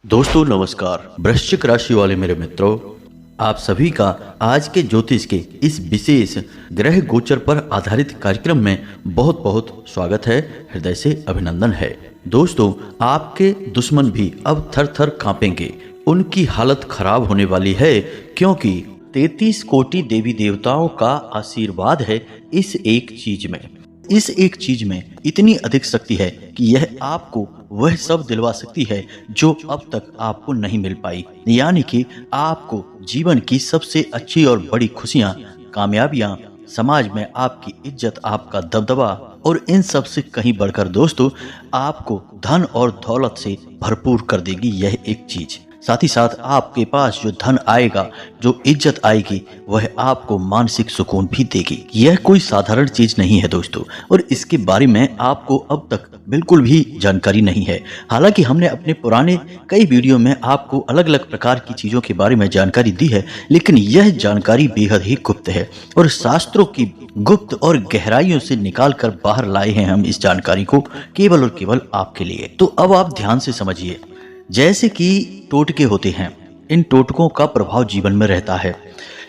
दोस्तों नमस्कार। वृश्चिक राशि वाले मेरे मित्रों, आप सभी का आज के ज्योतिष के इस विशेष ग्रह गोचर पर आधारित कार्यक्रम में बहुत बहुत स्वागत है, हृदय से अभिनंदन है। दोस्तों, आपके दुश्मन भी अब थर थर कांपेंगे, उनकी हालत खराब होने वाली है, क्योंकि 33 कोटि देवी देवताओं का आशीर्वाद है इस एक चीज में। इस एक चीज में इतनी अधिक शक्ति है कि यह आपको वह सब दिलवा सकती है जो अब तक आपको नहीं मिल पाई, यानी कि आपको जीवन की सबसे अच्छी और बड़ी खुशियां, कामयाबियां, समाज में आपकी इज्जत, आपका दबदबा और इन सब से कहीं बढ़कर दोस्तों आपको धन और दौलत से भरपूर कर देगी यह एक चीज। साथ ही साथ आपके पास जो धन आएगा, जो इज्जत आएगी, वह आपको मानसिक सुकून भी देगी। यह कोई साधारण चीज नहीं है दोस्तों, और इसके बारे में आपको अब तक बिल्कुल भी जानकारी नहीं है। हालांकि हमने अपने पुराने कई वीडियो में आपको अलग अलग प्रकार की चीजों के बारे में जानकारी दी है, लेकिन यह जानकारी बेहद ही गुप्त है और शास्त्रों की गुप्त और गहराइयों से निकाल कर बाहर लाए हैं हम इस जानकारी को केवल और केवल आपके लिए। तो अब आप ध्यान से समझिए। जैसे कि टोटके होते हैं, इन टोटकों का प्रभाव जीवन में रहता है,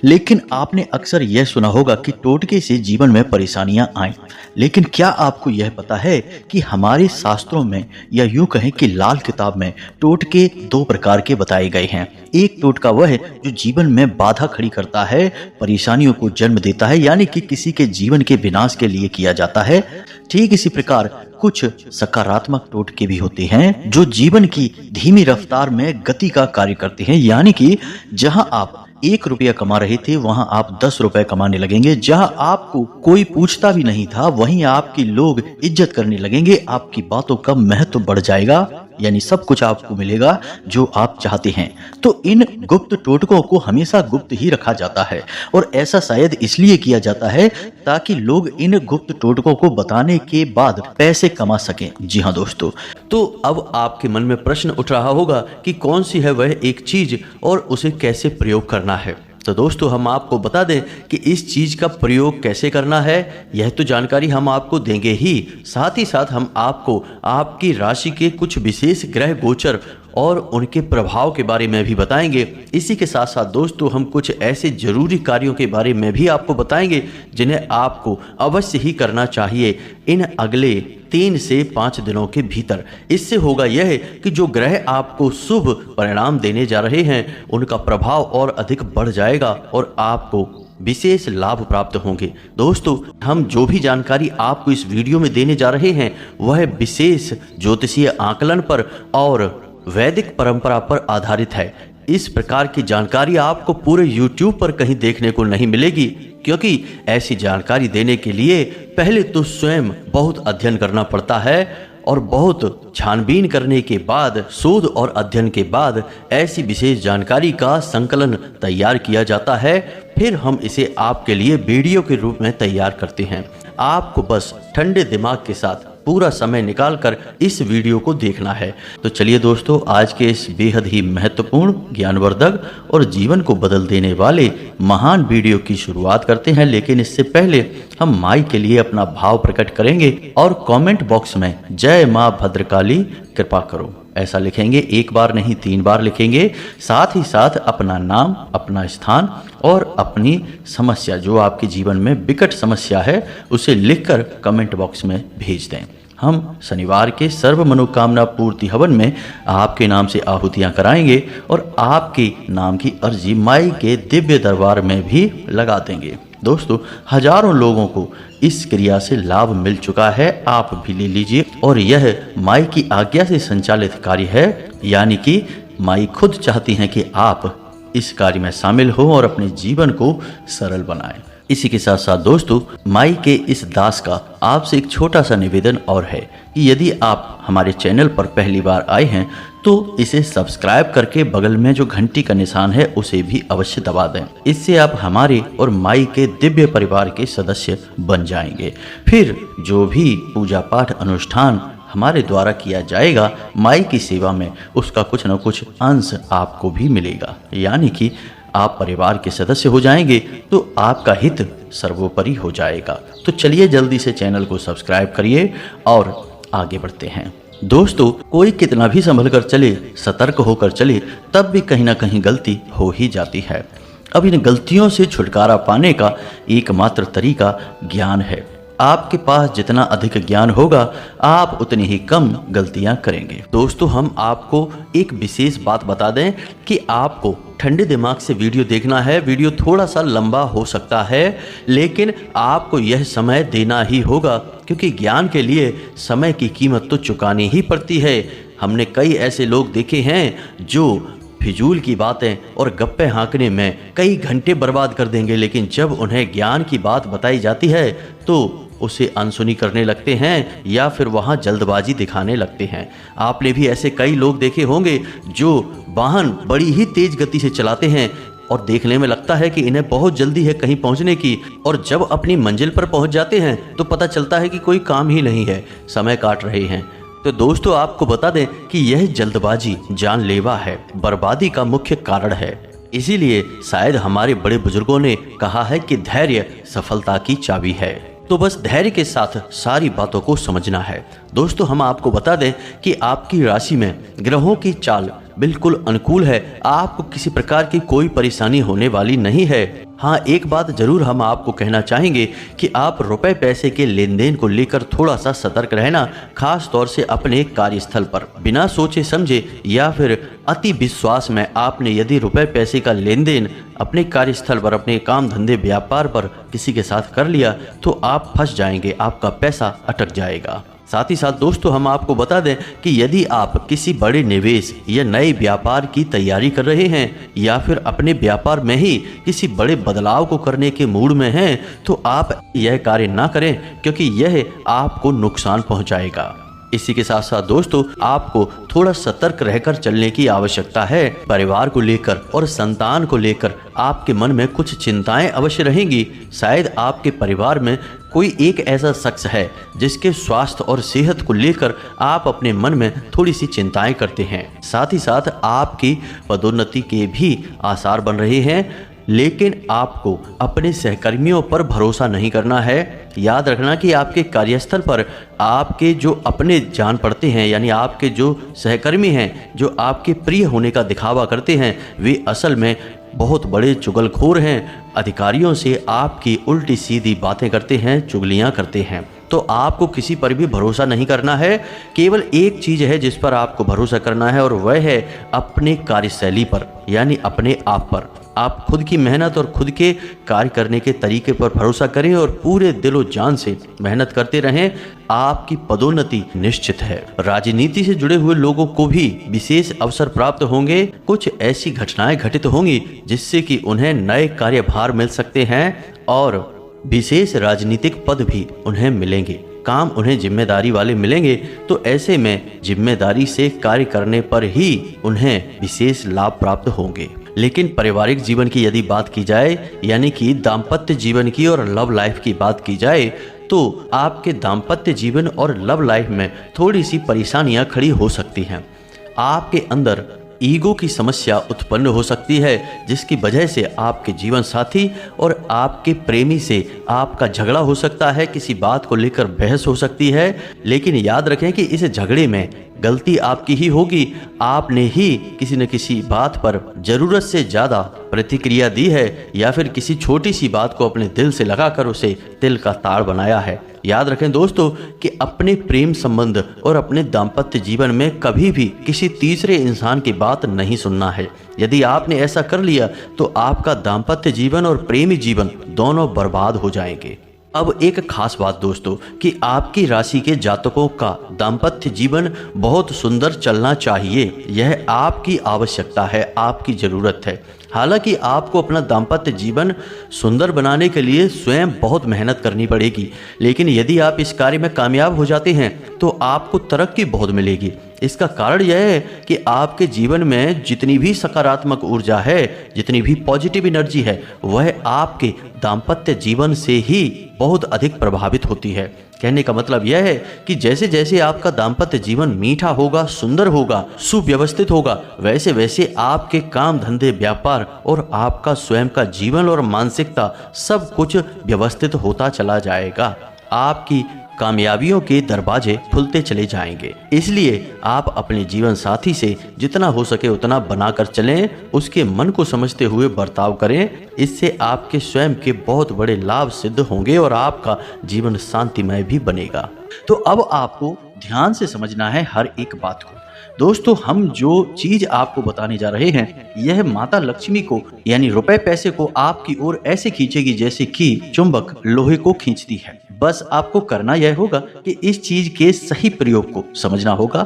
लेकिन आपने अक्सर यह सुना होगा कि टोटके से जीवन में परेशानियां आए। लेकिन क्या आपको यह पता है कि हमारे शास्त्रों में, या यूं कहें कि लाल किताब में, टोटके दो प्रकार के बताए गए हैं। एक टोटका वह है जो जीवन में बाधा खड़ी करता है, परेशानियों को जन्म देता है, यानी कि किसी के जीवन के विनाश के लिए किया जाता है। ठीक इसी प्रकार कुछ सकारात्मक टोटके भी होते हैं जो जीवन की धीमी रफ्तार में गति का कार्य करते हैं, यानी कि जहां आप 1 रुपया कमा रहे थे वहां आप 10 रुपए कमाने लगेंगे। जहां आपको कोई पूछता भी नहीं था वहीं आपकी लोग इज्जत करने लगेंगे, आपकी बातों का महत्व बढ़ जाएगा, यानी सब कुछ आपको मिलेगा जो आप चाहते हैं। तो इन गुप्त टोटकों को हमेशा गुप्त ही रखा जाता है, और ऐसा शायद इसलिए किया जाता है ताकि लोग इन गुप्त टोटकों को बताने के बाद पैसे कमा सकें। जी हाँ दोस्तों, तो अब आपके मन में प्रश्न उठ रहा होगा कि कौन सी है वह एक चीज और उसे कैसे प्रयोग करना है। तो दोस्तों, हम आपको बता दें कि इस चीज का प्रयोग कैसे करना है, यह तो जानकारी हम आपको देंगे ही, साथ ही साथ हम आपको आपकी राशि के कुछ विशेष ग्रह गोचर और उनके प्रभाव के बारे में भी बताएंगे। इसी के साथ साथ दोस्तों हम कुछ ऐसे जरूरी कार्यों के बारे में भी आपको बताएंगे जिन्हें आपको अवश्य ही करना चाहिए इन अगले 3 से 5 दिनों के भीतर। इससे होगा यह कि जो ग्रह आपको शुभ परिणाम देने जा रहे हैं उनका प्रभाव और अधिक बढ़ जाएगा और आपको विशेष लाभ प्राप्त होंगे। दोस्तों, हम जो भी जानकारी आपको इस वीडियो में देने जा रहे हैं वह विशेष ज्योतिषीय आकलन पर और वैदिक परंपरा पर आधारित है। इस प्रकार की जानकारी आपको पूरे YouTube पर कहीं देखने को नहीं मिलेगी, क्योंकि ऐसी जानकारी देने के लिए पहले तो स्वयं बहुत अध्ययन करना पड़ता है और बहुत छानबीन करने के बाद, शोध और अध्ययन के बाद ऐसी विशेष जानकारी का संकलन तैयार किया जाता है। फिर हम इसे आपके लिए वीडियो के रूप में तैयार करते हैं। आपको बस ठंडे दिमाग के साथ पूरा समय निकालकर इस वीडियो को देखना है। तो चलिए दोस्तों, आज के इस बेहद ही महत्वपूर्ण, ज्ञानवर्धक और जीवन को बदल देने वाले महान वीडियो की शुरुआत करते हैं। लेकिन इससे पहले हम माई के लिए अपना भाव प्रकट करेंगे और कमेंट बॉक्स में जय माँ भद्रकाली कृपा करो ऐसा लिखेंगे। 1 बार नहीं 3 बार लिखेंगे। साथ ही साथ अपना नाम, अपना स्थान और अपनी समस्या, जो आपके जीवन में विकट समस्या है, उसे लिखकर कमेंट बॉक्स में भेज दें। हम शनिवार के सर्व मनोकामना पूर्ति हवन में आपके नाम से आहुतियां कराएंगे और आपके नाम की अर्जी माई के दिव्य दरबार में भी लगा देंगे। दोस्तों, हजारों लोगों को इस क्रिया से लाभ मिल चुका है, आप भी ले लीजिए। और यह माई की आज्ञा से संचालित कार्य है, यानी कि माई खुद चाहती हैं कि आप इस कार्य में शामिल हो और अपने जीवन को सरल बनाएं। इसी के साथ साथ दोस्तों, माई के इस दास का आपसे एक छोटा सा निवेदन और है कि यदि आप हमारे चैनल पर पहली बार आए हैं तो इसे सब्सक्राइब करके बगल में जो घंटी का निशान है उसे भी अवश्य दबा दें। इससे आप हमारे और माई के दिव्य परिवार के सदस्य बन जाएंगे। फिर जो भी पूजा पाठ अनुष्ठान हमारे द्वारा किया जाएगा माई की सेवा में, उसका कुछ न कुछ अंश आपको भी मिलेगा, यानी कि आप परिवार के सदस्य हो जाएंगे तो आपका हित सर्वोपरि हो जाएगा। तो चलिए जल्दी से चैनल को सब्सक्राइब करिए और आगे बढ़ते हैं। दोस्तों, कोई कितना भी संभल कर चले, सतर्क होकर चले, तब भी कहीं ना कहीं गलती हो ही जाती है। अब इन गलतियों से छुटकारा पाने का एकमात्र तरीका ज्ञान है। आपके पास जितना अधिक ज्ञान होगा, आप उतनी ही कम गलतियां करेंगे। दोस्तों, हम आपको एक विशेष बात बता दें कि आपको ठंडे दिमाग से वीडियो देखना है। वीडियो थोड़ा सा लंबा हो सकता है, लेकिन आपको यह समय देना ही होगा, क्योंकि ज्ञान के लिए समय की कीमत तो चुकानी ही पड़ती है। हमने कई ऐसे लोग देखे हैं जो फिजूल की बातें और गप्पे हाँकने में कई घंटे बर्बाद कर देंगे, लेकिन जब उन्हें ज्ञान की बात बताई जाती है तो उसे अनसुनी करने लगते हैं या फिर वहाँ जल्दबाजी दिखाने लगते हैं। आपने भी ऐसे कई लोग देखे होंगे जो वाहन बड़ी ही तेज गति से चलाते हैं और देखने में लगता है कि इन्हें बहुत जल्दी है कहीं पहुंचने की, और जब अपनी मंजिल पर पहुंच जाते हैं तो पता चलता है कि कोई काम ही नहीं है, समय काट रहे हैं। तो दोस्तों, आपको बता दें कि यह जल्दबाजी जानलेवा है, बर्बादी का मुख्य कारण है। इसीलिए शायद हमारे बड़े बुजुर्गों ने कहा है कि धैर्य सफलता की चाबी है। तो बस धैर्य के साथ सारी बातों को समझना है। दोस्तों, हम आपको बता दें कि आपकी राशि में ग्रहों की चाल बिल्कुल अनुकूल है। आपको किसी प्रकार की कोई परेशानी होने वाली नहीं है। हाँ, एक बात जरूर हम आपको कहना चाहेंगे कि आप रुपए पैसे के लेन देन को लेकर थोड़ा सा सतर्क रहना, खास तौर से अपने कार्यस्थल पर। बिना सोचे समझे या फिर अति विश्वास में आपने यदि रुपए पैसे का लेन देन अपने कार्यस्थल पर, अपने काम धंधे व्यापार पर किसी के साथ कर लिया तो आप फंस जाएंगे, आपका पैसा अटक जाएगा। साथ ही साथ दोस्तों, हम आपको बता दें कि यदि आप किसी बड़े निवेश या नए व्यापार की तैयारी कर रहे हैं या फिर अपने व्यापार में ही किसी बड़े बदलाव को करने के मूड में हैं, तो आप यह कार्य ना करें, क्योंकि यह आपको नुकसान पहुंचाएगा। इसी के साथ साथ दोस्तों, आपको थोड़ा सतर्क रहकर चलने की आवश्यकता है। परिवार को लेकर और संतान को लेकर आपके मन में कुछ चिंताएं अवश्य रहेंगी। शायद आपके परिवार में कोई एक ऐसा शख्स है जिसके स्वास्थ्य और सेहत को लेकर आप अपने मन में थोड़ी सी चिंताएं करते हैं। साथ ही साथ आपकी पदोन्नति के भी आसार बन रहे हैं, लेकिन आपको अपने सहकर्मियों पर भरोसा नहीं करना है। याद रखना कि आपके कार्यस्थल पर आपके जो अपने जान पड़ते हैं, यानी आपके जो सहकर्मी हैं, जो आपके प्रिय होने का दिखावा करते हैं, वे असल में बहुत बड़े चुगलखोर हैं। अधिकारियों से आपकी उल्टी सीधी बातें करते हैं, चुगलियां करते हैं। तो आपको किसी पर भी भरोसा नहीं करना है। केवल एक चीज़ है जिस पर आपको भरोसा करना है, और वह है अपने कार्यशैली पर, यानी अपने आप पर। आप खुद की मेहनत और खुद के कार्य करने के तरीके पर भरोसा करें और पूरे दिलो जान से मेहनत करते रहें। आपकी पदोन्नति निश्चित है। राजनीति से जुड़े हुए लोगों को भी विशेष अवसर प्राप्त होंगे। कुछ ऐसी घटनाएं घटित होंगी जिससे कि उन्हें नए कार्यभार मिल सकते हैं और विशेष राजनीतिक पद भी उन्हें मिलेंगे। काम उन्हें जिम्मेदारी वाले मिलेंगे, तो ऐसे में जिम्मेदारी से कार्य करने पर ही उन्हें विशेष लाभ प्राप्त होंगे। लेकिन पारिवारिक जीवन की यदि बात की जाए, यानी कि दाम्पत्य जीवन की और लव लाइफ की बात की जाए, तो आपके दाम्पत्य जीवन और लव लाइफ में थोड़ी सी परेशानियां खड़ी हो सकती हैं। आपके अंदर ईगो की समस्या उत्पन्न हो सकती है, जिसकी वजह से आपके जीवन साथी और आपके प्रेमी से आपका झगड़ा हो सकता है, किसी बात को लेकर बहस हो सकती है। लेकिन याद रखें कि इस झगड़े में गलती आपकी ही होगी। आपने ही किसी न किसी बात पर ज़रूरत से ज़्यादा प्रतिक्रिया दी है, या फिर किसी छोटी सी बात को अपने दिल से लगाकर उसे तिल का ताड़ बनाया है। याद रखें दोस्तों कि अपने प्रेम संबंध और अपने दाम्पत्य जीवन में कभी भी किसी तीसरे इंसान की बात नहीं सुनना है। यदि आपने ऐसा कर लिया तो आपका दाम्पत्य जीवन और प्रेमी जीवन दोनों बर्बाद हो जाएंगे। अब एक खास बात दोस्तों कि आपकी राशि के जातकों का दाम्पत्य जीवन बहुत सुंदर चलना चाहिए। यह आपकी आवश्यकता है, आपकी ज़रूरत है। हालांकि आपको अपना दाम्पत्य जीवन सुंदर बनाने के लिए स्वयं बहुत मेहनत करनी पड़ेगी, लेकिन यदि आप इस कार्य में कामयाब हो जाते हैं तो आपको तरक्की बहुत मिलेगी। इसका कारण यह है कि आपके जीवन में जितनी भी सकारात्मक ऊर्जा है, जितनी भी पॉजिटिव एनर्जी है, वह आपके दाम्पत्य जीवन से ही बहुत अधिक प्रभावित होती है। कहने का मतलब यह है कि जैसे जैसे आपका दाम्पत्य जीवन मीठा होगा, सुंदर होगा, सुव्यवस्थित होगा, वैसे वैसे आपके काम धंधे व्यापार और आपका स्वयं का जीवन और मानसिकता सब कुछ व्यवस्थित होता चला जाएगा। आपकी कामयाबियों के दरवाजे खुलते चले जाएंगे। इसलिए आप अपने जीवन साथी से जितना हो सके उतना बनाकर चलें, उसके मन को समझते हुए बर्ताव करें। इससे आपके स्वयं के बहुत बड़े लाभ सिद्ध होंगे और आपका जीवन शांतिमय भी बनेगा। तो अब आपको ध्यान से समझना है हर एक बात को। दोस्तों, हम जो चीज आपको बताने जा रहे हैं यह माता लक्ष्मी को यानी रुपए पैसे को आपकी ओर ऐसे खींचेगी जैसे कि चुंबक लोहे को खींचती है। बस आपको करना यह होगा कि इस चीज के सही प्रयोग को समझना होगा।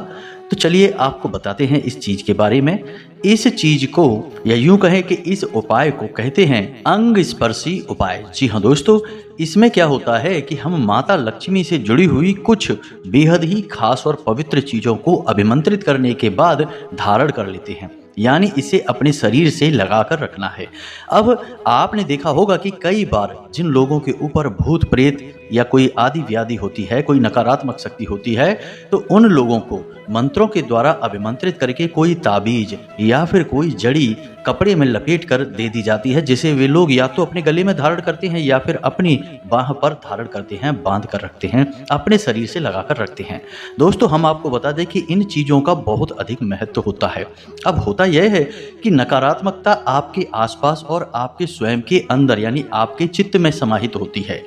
तो चलिए आपको बताते हैं इस चीज के बारे में। इस चीज को या यूं कहें कि इस उपाय को कहते हैं अंग स्पर्शी उपाय। जी हाँ दोस्तों, इसमें क्या होता है कि हम माता लक्ष्मी से जुड़ी हुई कुछ बेहद ही खास और पवित्र चीजों को अभिमंत्रित करने के बाद धारण कर लेते हैं, यानी इसे अपने शरीर से लगाकर रखना है। अब आपने देखा होगा कि कई बार जिन लोगों के ऊपर भूत प्रेत या कोई आदि व्याधि होती है, कोई नकारात्मक शक्ति होती है, तो उन लोगों को मंत्रों के द्वारा अभिमंत्रित करके कोई ताबीज या फिर कोई जड़ी कपड़े में लपेट कर दे दी जाती है, जिसे वे लोग या तो अपने गले में धारण करते हैं या फिर अपनी बाह पर धारण करते हैं, बांध कर रखते हैं, अपने शरीर से लगाकर रखते हैं। दोस्तों, हम आपको बता दें कि इन चीज़ों का बहुत अधिक महत्व होता है। अब होता यह है कि नकारात्मकता आपके आसपास और आपके स्वयं के अंदर यानी आपके चित्त में समाहित होती है।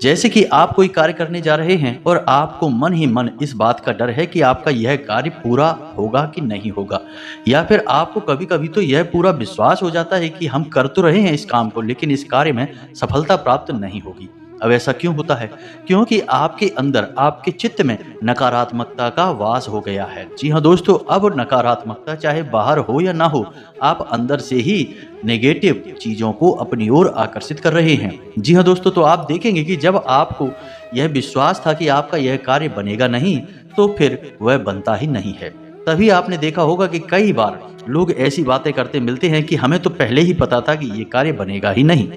जैसे कि आप कोई कार्य करने जा रहे हैं और आपको मन ही मन इस बात का डर है कि आपका यह कार्य पूरा होगा कि नहीं होगा, या फिर आपको कभी कभी तो यह पूरा विश्वास हो जाता है कि हम कर तो रहे हैं इस काम को लेकिन इस कार्य में सफलता प्राप्त नहीं होगी। अब ऐसा क्यों होता है? क्योंकि आपके अंदर आपके चित्त में नकारात्मकता का वास हो गया है। जी हाँ दोस्तों, अब नकारात्मकता चाहे बाहर हो या ना हो, आप अंदर से ही नेगेटिव चीज़ों को अपनी ओर आकर्षित कर रहे हैं। जी हाँ दोस्तों, तो आप देखेंगे कि जब आपको यह विश्वास था कि आपका यह कार्य बनेगा नहीं, तो फिर वह बनता ही नहीं है। तभी आपने देखा होगा कि कई बार लोग ऐसी बातें करते मिलते हैं कि हमें तो पहले ही पता था कि ये कार्य बनेगा ही नहीं।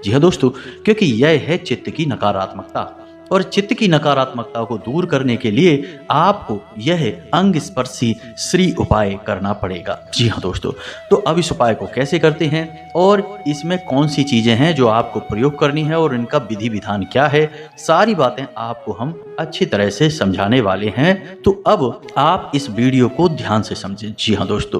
जी हाँ दोस्तों, क्योंकि यह है चित्त की नकारात्मकता, और चित्त की नकारात्मकता को दूर करने के लिए आपको यह अंग स्पर्शी श्री उपाय करना पड़ेगा। जी हाँ दोस्तों, तो अब इस उपाय को कैसे करते हैं और इसमें कौन सी चीजें हैं जो आपको प्रयोग करनी है और इनका विधि विधान क्या है, सारी बातें आपको हम अच्छी तरह से समझाने वाले हैं। तो अब आप इस वीडियो को ध्यान से समझें। जी हाँ दोस्तों,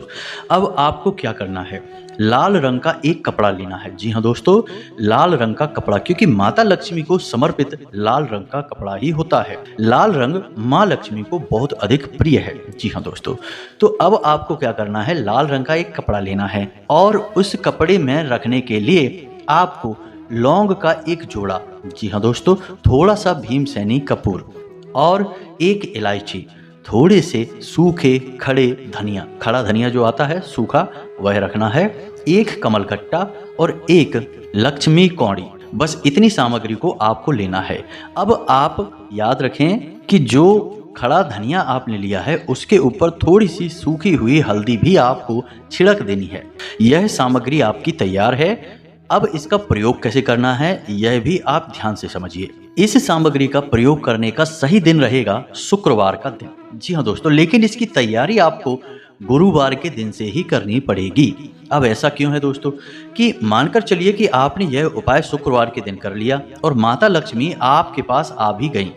अब आपको क्या करना है, लाल रंग का एक कपड़ा लेना है। जी हाँ दोस्तों, लाल रंग का कपड़ा, क्योंकि माता लक्ष्मी को समर्पित लाल रंग का कपड़ा ही होता है। लाल रंग माँ लक्ष्मी को बहुत अधिक प्रिय है। जी हाँ दोस्तों, तो अब आपको क्या करना है, लाल रंग का एक कपड़ा लेना है और उस कपड़े में रखने के लिए आपको लौंग का एक जोड़ा, जी हाँ दोस्तों, थोड़ा सा भीमसेनी कपूर और एक इलायची, थोड़े से सूखे खड़े धनिया, खड़ा धनिया जो आता है सूखा, वह रखना है, एक कमलगट्टा और एक लक्ष्मी कौड़ी। बस इतनी सामग्री को आपको लेना है। अब आप याद रखें कि जो खड़ा धनिया आपने लिया है उसके ऊपर थोड़ी सी सूखी हुई हल्दी भी आपको छिड़क देनी है। यह सामग्री आपकी तैयार है। अब इसका प्रयोग कैसे करना है यह भी आप ध्यान से समझिए। इस सामग्री का प्रयोग करने का सही दिन रहेगा शुक्रवार का दिन। जी हाँ दोस्तों, लेकिन इसकी तैयारी आपको गुरुवार के दिन से ही करनी पड़ेगी। अब ऐसा क्यों है दोस्तों कि मानकर चलिए कि आपने यह उपाय शुक्रवार के दिन कर लिया और माता लक्ष्मी आपके पास आ भी गई,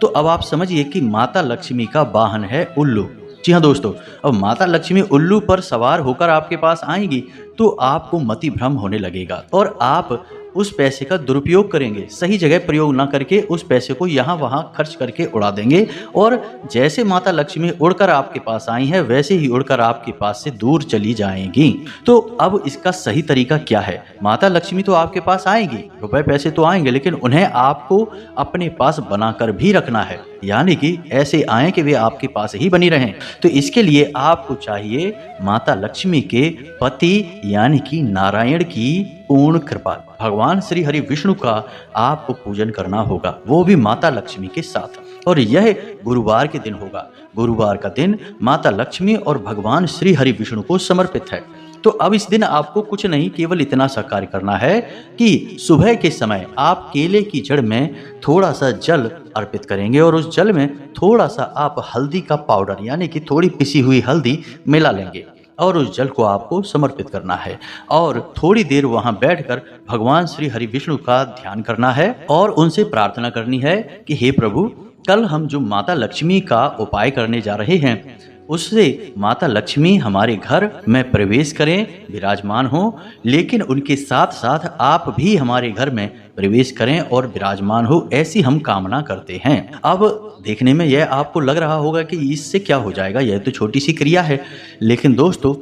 तो अब आप समझिए कि माता लक्ष्मी का वाहन है उल्लू। जी हाँ दोस्तों, अब माता लक्ष्मी उल्लू पर सवार होकर आपके पास आएंगी तो आपको मति भ्रम होने लगेगा और आप उस पैसे का दुरुपयोग करेंगे, सही जगह प्रयोग ना करके उस पैसे को यहाँ वहाँ खर्च करके उड़ा देंगे और जैसे माता लक्ष्मी उड़कर आपके पास आई है वैसे ही उड़कर आपके पास से दूर चली जाएंगी। तो अब इसका सही तरीका क्या है? माता लक्ष्मी तो आपके पास आएंगी, रुपए पैसे तो आएंगे, लेकिन उन्हें आपको अपने पास बनाकर भी रखना है, यानी कि ऐसे आए कि वे आपके पास ही बनी रहें। तो इसके लिए आपको चाहिए माता लक्ष्मी के पति यानी कि नारायण की पूर्ण कृपा, भगवान श्री हरि विष्णु का आपको पूजन करना होगा, वो भी माता लक्ष्मी के साथ, और यह गुरुवार के दिन होगा। गुरुवार का दिन माता लक्ष्मी और भगवान श्री हरि विष्णु को समर्पित है। तो अब इस दिन आपको कुछ नहीं, केवल इतना सा कार्य करना है कि सुबह के समय आप केले की जड़ में थोड़ा सा जल अर्पित करेंगे और उस जल में थोड़ा सा आप हल्दी का पाउडर यानी कि थोड़ी पिसी हुई हल्दी मिला लेंगे और उस जल को आपको समर्पित करना है और थोड़ी देर वहां बैठकर भगवान श्री हरि विष्णु का ध्यान करना है और उनसे प्रार्थना करनी है कि हे प्रभु, कल हम जो माता लक्ष्मी का उपाय करने जा रहे हैं, उससे माता लक्ष्मी हमारे घर में प्रवेश करें, विराजमान हो, लेकिन उनके साथ साथ आप भी हमारे घर में प्रवेश करें और विराजमान हो, ऐसी हम कामना करते हैं। अब देखने में यह आपको लग रहा होगा कि इससे क्या हो जाएगा, यह तो छोटी सी क्रिया है, लेकिन दोस्तों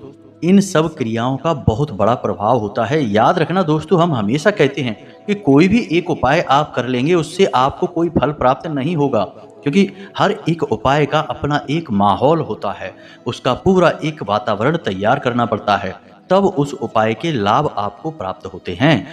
इन सब क्रियाओं का बहुत बड़ा प्रभाव होता है। याद रखना दोस्तों, हम हमेशा कहते हैं कि कोई भी एक उपाय आप कर लेंगे उससे आपको कोई फल प्राप्त नहीं होगा, क्योंकि हर एक उपाय का अपना एक माहौल होता है, उसका पूरा एक वातावरण तैयार करना पड़ता है, तब उस उपाय के लाभ आपको प्राप्त होते हैं।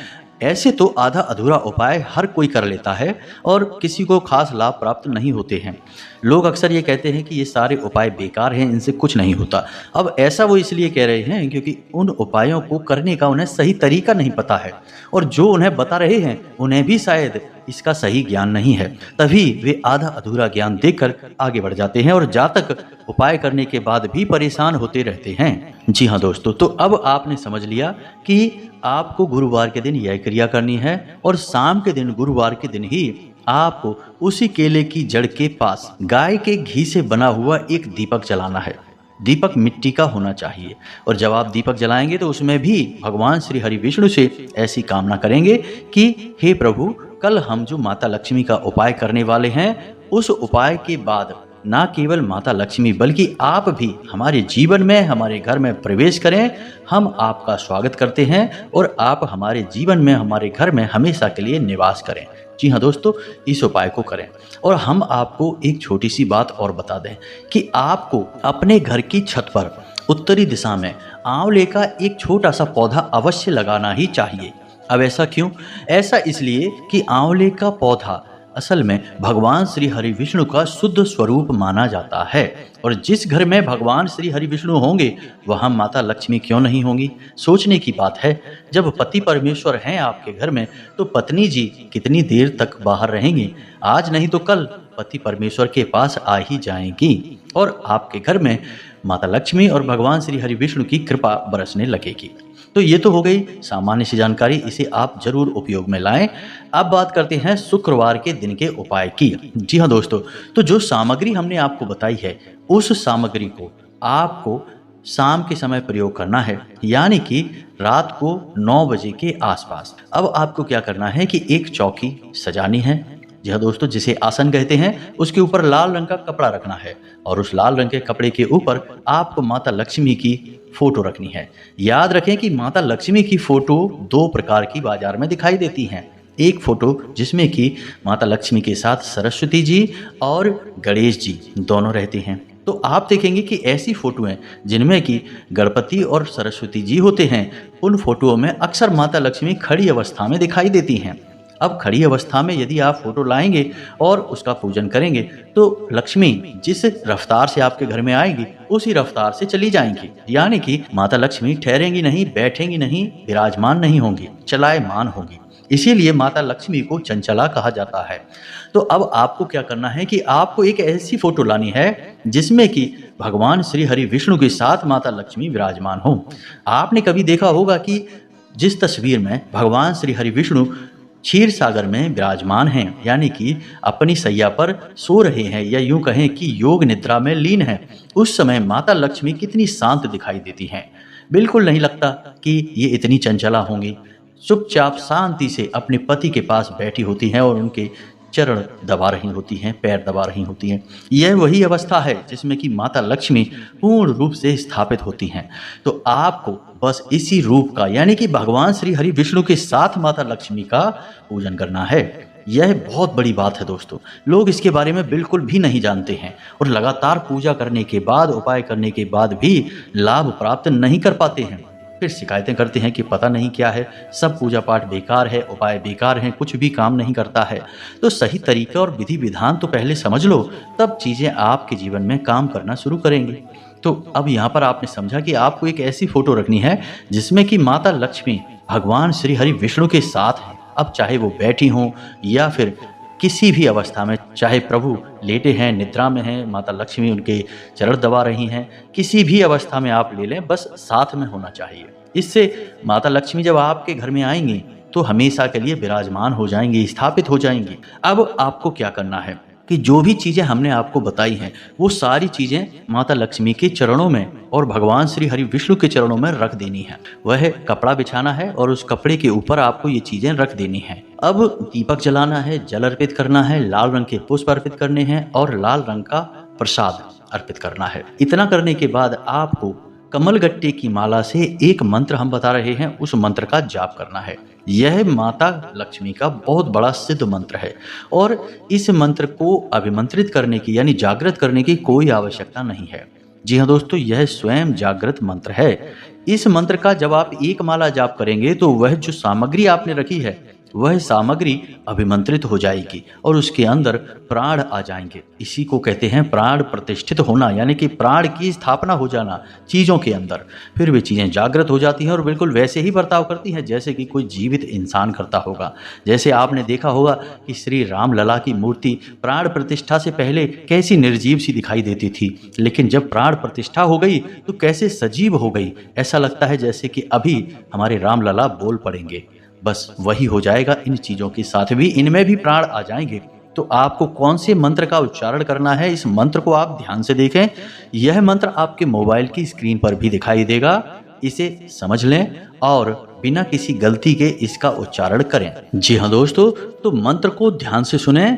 ऐसे तो आधा अधूरा उपाय हर कोई कर लेता है और किसी को खास लाभ प्राप्त नहीं होते हैं। लोग अक्सर ये कहते हैं कि ये सारे उपाय बेकार हैं, इनसे कुछ नहीं होता। अब ऐसा वो इसलिए कह रहे हैं क्योंकि उन उपायों को करने का उन्हें सही तरीका नहीं पता है, और जो उन्हें बता रहे हैं उन्हें भी शायद इसका सही ज्ञान नहीं है, तभी वे आधा अधूरा ज्ञान देकर आगे बढ़ जाते हैं और जातक उपाय करने के बाद भी परेशान होते रहते हैं। जी हाँ दोस्तों, तो अब आपने समझ लिया कि आपको गुरुवार के दिन यह क्रिया करनी है, और शाम के दिन गुरुवार के दिन ही आपको उसी केले की जड़ के पास गाय के घी से बना हुआ एक दीपक जलाना है। दीपक मिट्टी का होना चाहिए, और जब आप दीपक जलाएंगे तो उसमें भी भगवान श्री हरि विष्णु से ऐसी कामना करेंगे कि हे प्रभु, कल हम जो माता लक्ष्मी का उपाय करने वाले हैं, उस उपाय के बाद ना केवल माता लक्ष्मी बल्कि आप भी हमारे जीवन में, हमारे घर में प्रवेश करें। हम आपका स्वागत करते हैं और आप हमारे जीवन में, हमारे घर में हमेशा के लिए निवास करें। जी हाँ दोस्तों, इस उपाय को करें। और हम आपको एक छोटी सी बात और बता दें कि आपको अपने घर की छत पर उत्तरी दिशा में आंवले का एक छोटा सा पौधा अवश्य लगाना ही चाहिए। अब ऐसा क्यों? ऐसा इसलिए कि आंवले का पौधा असल में भगवान श्री हरि विष्णु का शुद्ध स्वरूप माना जाता है, और जिस घर में भगवान श्री हरि विष्णु होंगे वहाँ माता लक्ष्मी क्यों नहीं होंगी? सोचने की बात है। जब पति परमेश्वर हैं आपके घर में, तो पत्नी जी कितनी देर तक बाहर रहेंगी? आज नहीं तो कल पति परमेश्वर के पास आ ही जाएंगी, और आपके घर में माता लक्ष्मी और भगवान श्री हरि विष्णु की कृपा बरसने लगेगी। तो ये तो हो गई सामान्य सी जानकारी, इसे आप जरूर उपयोग में लाएं। अब बात करते हैं शुक्रवार के दिन के उपाय की। जी हाँ दोस्तों, तो जो सामग्री हमने आपको बताई है, उस सामग्री को आपको शाम के समय प्रयोग करना है, यानी कि रात को 9 बजे के आसपास। अब आपको क्या करना है कि एक चौकी सजानी है। जी हाँ दोस्तों, जिसे आसन कहते हैं, उसके ऊपर लाल रंग का कपड़ा रखना है, और उस लाल रंग के कपड़े के ऊपर आपको माता लक्ष्मी की फोटो रखनी है। याद रखें कि माता लक्ष्मी की फोटो 2 प्रकार की बाजार में दिखाई देती हैं। एक फोटो जिसमें कि माता लक्ष्मी के साथ सरस्वती जी और गणेश जी दोनों रहते हैं। तो आप देखेंगे कि ऐसी फोटोएं जिनमें कि गणपति और सरस्वती जी होते हैं, उन फोटोओं में अक्सर माता लक्ष्मी खड़ी अवस्था में दिखाई देती हैं। अब खड़ी अवस्था में यदि आप फोटो लाएंगे और उसका पूजन करेंगे, तो लक्ष्मी जिस रफ्तार से आपके घर में आएगी उसी रफ्तार से चली जाएंगी, यानी कि माता लक्ष्मी ठहरेंगी नहीं, बैठेंगी नहीं, विराजमान नहीं होंगी, चलायमान होंगी। इसीलिए माता लक्ष्मी को चंचला कहा जाता है। तो अब आपको क्या करना है कि आपको एक ऐसी फोटो लानी है जिसमें कि भगवान श्री हरि विष्णु के साथ माता लक्ष्मी विराजमान हो। आपने कभी देखा होगा कि जिस तस्वीर में भगवान श्री हरि विष्णु क्षीर सागर में विराजमान हैं, यानी कि अपनी सैया पर सो रहे हैं, या यूं कहें कि योग निद्रा में लीन हैं, उस समय माता लक्ष्मी कितनी शांत दिखाई देती हैं। बिल्कुल नहीं लगता कि ये इतनी चंचला होंगी। चुपचाप शांति से अपने पति के पास बैठी होती हैं और उनके चरण दबा रही होती हैं, पैर दबा रही होती हैं। यह वही अवस्था है जिसमें कि माता लक्ष्मी पूर्ण रूप से स्थापित होती हैं। तो आपको बस इसी रूप का, यानी कि भगवान श्री हरि विष्णु के साथ माता लक्ष्मी का पूजन करना है। यह बहुत बड़ी बात है दोस्तों, लोग इसके बारे में बिल्कुल भी नहीं जानते हैं, और लगातार पूजा करने के बाद, उपाय करने के बाद भी लाभ प्राप्त नहीं कर पाते हैं। फिर शिकायतें करते हैं कि पता नहीं क्या है, सब पूजा पाठ बेकार है, उपाय बेकार हैं, कुछ भी काम नहीं करता है। तो सही तरीका और विधि विधान तो पहले समझ लो, तब चीज़ें आपके जीवन में काम करना शुरू करेंगी। तो अब यहाँ पर आपने समझा कि आपको एक ऐसी फोटो रखनी है जिसमें कि माता लक्ष्मी भगवान श्री हरि विष्णु के साथ है। अब चाहे वो बैठी हों या फिर किसी भी अवस्था में, चाहे प्रभु लेटे हैं, निद्रा में हैं, माता लक्ष्मी उनके चरण दबा रही हैं, किसी भी अवस्था में आप ले लें, बस साथ में होना चाहिए। इससे माता लक्ष्मी जब आपके घर में आएंगी तो हमेशा के लिए विराजमान हो जाएंगी, स्थापित हो जाएंगी। अब आपको क्या करना है, कि जो भी चीज़ें हमने आपको बताई हैं वो सारी चीज़ें माता लक्ष्मी के चरणों में और भगवान श्री हरि विष्णु के चरणों में रख देनी है। वह कपड़ा बिछाना है और उस कपड़े के ऊपर आपको ये चीज़ें रख देनी है। अब दीपक जलाना है, जल अर्पित करना है, लाल रंग के पुष्प अर्पित करने हैं और लाल रंग का प्रसाद अर्पित करना है। इतना करने के बाद आपको कमलगट्टे की माला से एक मंत्र हम बता रहे हैं, उस मंत्र का जाप करना है। यह माता लक्ष्मी का बहुत बड़ा सिद्ध मंत्र है और इस मंत्र को अभिमंत्रित करने की यानी जागृत करने की कोई आवश्यकता नहीं है। जी हाँ दोस्तों, यह स्वयं जागृत मंत्र है। इस मंत्र का जब आप एक माला जाप करेंगे तो वह जो सामग्री आपने रखी है वह सामग्री अभिमंत्रित हो जाएगी और उसके अंदर प्राण आ जाएंगे। इसी को कहते हैं प्राण प्रतिष्ठित होना, यानी कि प्राण की स्थापना हो जाना चीज़ों के अंदर। फिर वे चीज़ें जागृत हो जाती हैं और बिल्कुल वैसे ही बर्ताव करती हैं जैसे कि कोई जीवित इंसान करता होगा। जैसे आपने देखा होगा कि श्री राम लला की मूर्ति प्राण प्रतिष्ठा से पहले कैसी निर्जीव सी दिखाई देती थी, लेकिन जब प्राण प्रतिष्ठा हो गई तो कैसे सजीव हो गई। ऐसा लगता है जैसे कि अभी हमारे राम लला बोल पड़ेंगे। बस वही हो जाएगा इन चीज़ों के साथ भी, इनमें भी प्राण आ जाएंगे। तो आपको कौन से मंत्र का उच्चारण करना है, इस मंत्र को आप ध्यान से देखें। यह मंत्र आपके मोबाइल की स्क्रीन पर भी दिखाई देगा। इसे समझ लें और बिना किसी गलती के इसका उच्चारण करें। जी हाँ दोस्तों, तो मंत्र को ध्यान से सुने।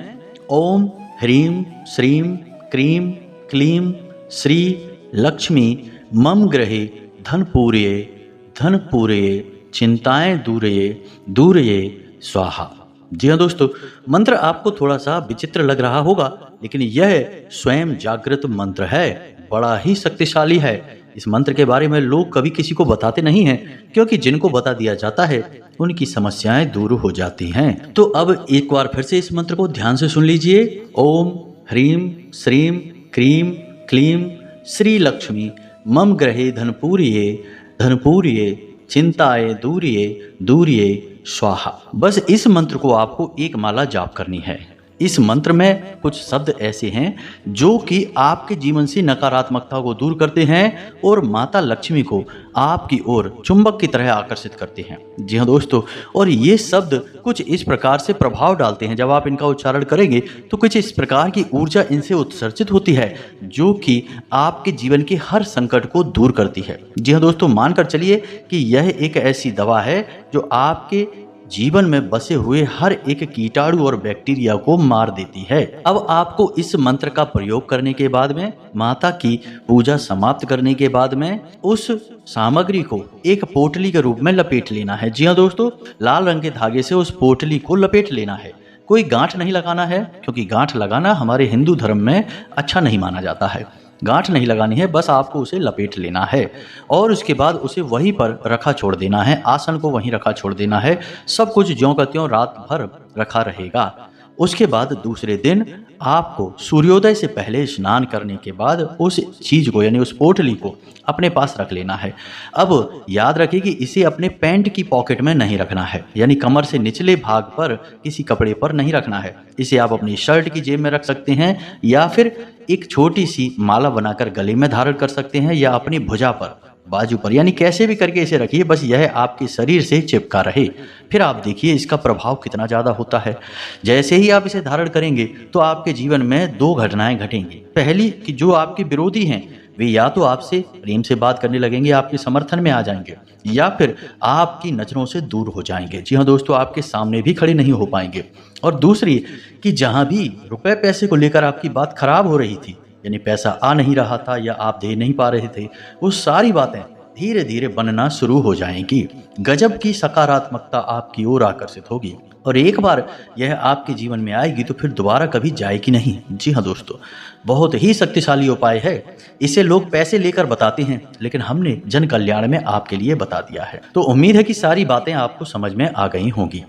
ओम ह्रीम श्रीम क्रीम क्लीम श्री लक्ष्मी मम ग्रहे धन पूर्ये चिंताएं दूरये स्वाहा। जी हाँ दोस्तों, मंत्र आपको थोड़ा सा विचित्र लग रहा होगा, लेकिन यह स्वयं जागृत मंत्र है, बड़ा ही शक्तिशाली है। इस मंत्र के बारे में लोग कभी किसी को बताते नहीं हैं, क्योंकि जिनको बता दिया जाता है उनकी समस्याएं दूर हो जाती हैं। तो अब एक बार फिर से इस मंत्र को ध्यान से सुन लीजिए। ओम ह्रीम श्रीम क्रीम क्लीम श्री लक्ष्मी मम ग्रहे धनपूर्ये चिंताए दूरिये स्वाहा। बस इस मंत्र को आपको एक माला जाप करनी है। इस मंत्र में कुछ शब्द ऐसे हैं जो कि आपके जीवन से नकारात्मकता को दूर करते हैं और माता लक्ष्मी को आपकी ओर चुंबक की तरह आकर्षित करते हैं। जी हाँ दोस्तों, और ये शब्द कुछ इस प्रकार से प्रभाव डालते हैं, जब आप इनका उच्चारण करेंगे तो कुछ इस प्रकार की ऊर्जा इनसे उत्सर्जित होती है जो कि आपके जीवन के हर संकट को दूर करती है। जी हाँ दोस्तों, मानकर चलिए कि यह एक ऐसी दवा है जो आपके जीवन में बसे हुए हर एक कीटाणु और बैक्टीरिया को मार देती है। अब आपको इस मंत्र का प्रयोग करने के बाद में, माता की पूजा समाप्त करने के बाद में, उस सामग्री को एक पोटली के रूप में लपेट लेना है। जी हाँ दोस्तों, लाल रंग के धागे से उस पोटली को लपेट लेना है। कोई गांठ नहीं लगाना है, क्योंकि गांठ लगाना हमारे हिंदू धर्म में अच्छा नहीं माना जाता है। गांठ नहीं लगानी है, बस आपको उसे लपेट लेना है और उसके बाद उसे वहीं पर रखा छोड़ देना है। आसन को वहीं रखा छोड़ देना है। सब कुछ ज्यों का त्यों रात भर रखा रहेगा। उसके बाद दूसरे दिन आपको सूर्योदय से पहले स्नान करने के बाद उस चीज़ को यानी उस पोटली को अपने पास रख लेना है। अब याद रखिए कि इसे अपने पैंट की पॉकेट में नहीं रखना है, यानी कमर से निचले भाग पर किसी कपड़े पर नहीं रखना है। इसे आप अपनी शर्ट की जेब में रख सकते हैं या फिर एक छोटी सी माला बनाकर गले में धारण कर सकते हैं या अपनी भुजा पर, बाजू पर, यानी कैसे भी करके इसे रखिए, बस यह आपके शरीर से चिपका रहे। फिर आप देखिए इसका प्रभाव कितना ज़्यादा होता है। जैसे ही आप इसे धारण करेंगे तो आपके जीवन में दो घटनाएं घटेंगी। पहली कि जो आपके विरोधी हैं वे या तो आपसे प्रेम से बात करने लगेंगे, आपके समर्थन में आ जाएंगे, या फिर आपकी नज़रों से दूर हो जाएंगे। जी हाँ दोस्तों, आपके सामने भी खड़े नहीं हो पाएंगे। और दूसरी कि जहाँ भी रुपए पैसे को लेकर आपकी बात खराब हो रही थी, यानी पैसा आ नहीं रहा था या आप दे नहीं पा रहे थे, वो सारी बातें धीरे धीरे बनना शुरू हो जाएंगी। गजब की सकारात्मकता आपकी ओर आकर्षित होगी और एक बार यह आपके जीवन में आएगी तो फिर दोबारा कभी जाएगी नहीं। जी हाँ दोस्तों, बहुत ही शक्तिशाली उपाय है। इसे लोग पैसे लेकर बताते हैं, लेकिन हमने जन कल्याण में आपके लिए बता दिया है। तो उम्मीद है कि सारी बातें आपको समझ में आ गई होंगी।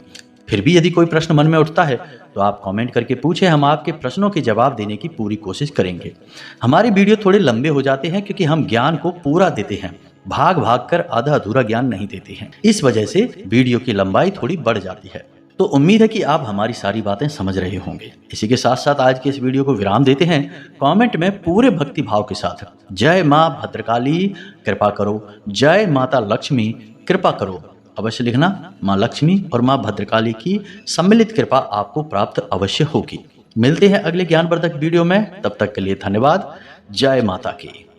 फिर भी यदि कोई प्रश्न मन में उठता है तो आप कमेंट करके पूछें, हम आपके प्रश्नों के जवाब देने की पूरी कोशिश करेंगे। हमारे वीडियो थोड़े लंबे हो जाते हैं क्योंकि हम ज्ञान को पूरा देते हैं, भाग भाग कर आधा अधूरा ज्ञान नहीं देते हैं। इस वजह से वीडियो की लंबाई थोड़ी बढ़ जाती है। तो उम्मीद है कि आप हमारी सारी बातें समझ रहे होंगे। इसी के साथ साथ आज के इस वीडियो को विराम देते हैं। कमेंट में पूरे भक्ति भाव के साथ जय माँ भद्रकाली कृपा करो, जय माता लक्ष्मी कृपा करो अवश्य लिखना। माँ लक्ष्मी और माँ भद्रकाली की सम्मिलित कृपा आपको प्राप्त अवश्य होगी। मिलते हैं अगले ज्ञानवर्धक वीडियो में, तब तक के लिए धन्यवाद। जय माता की।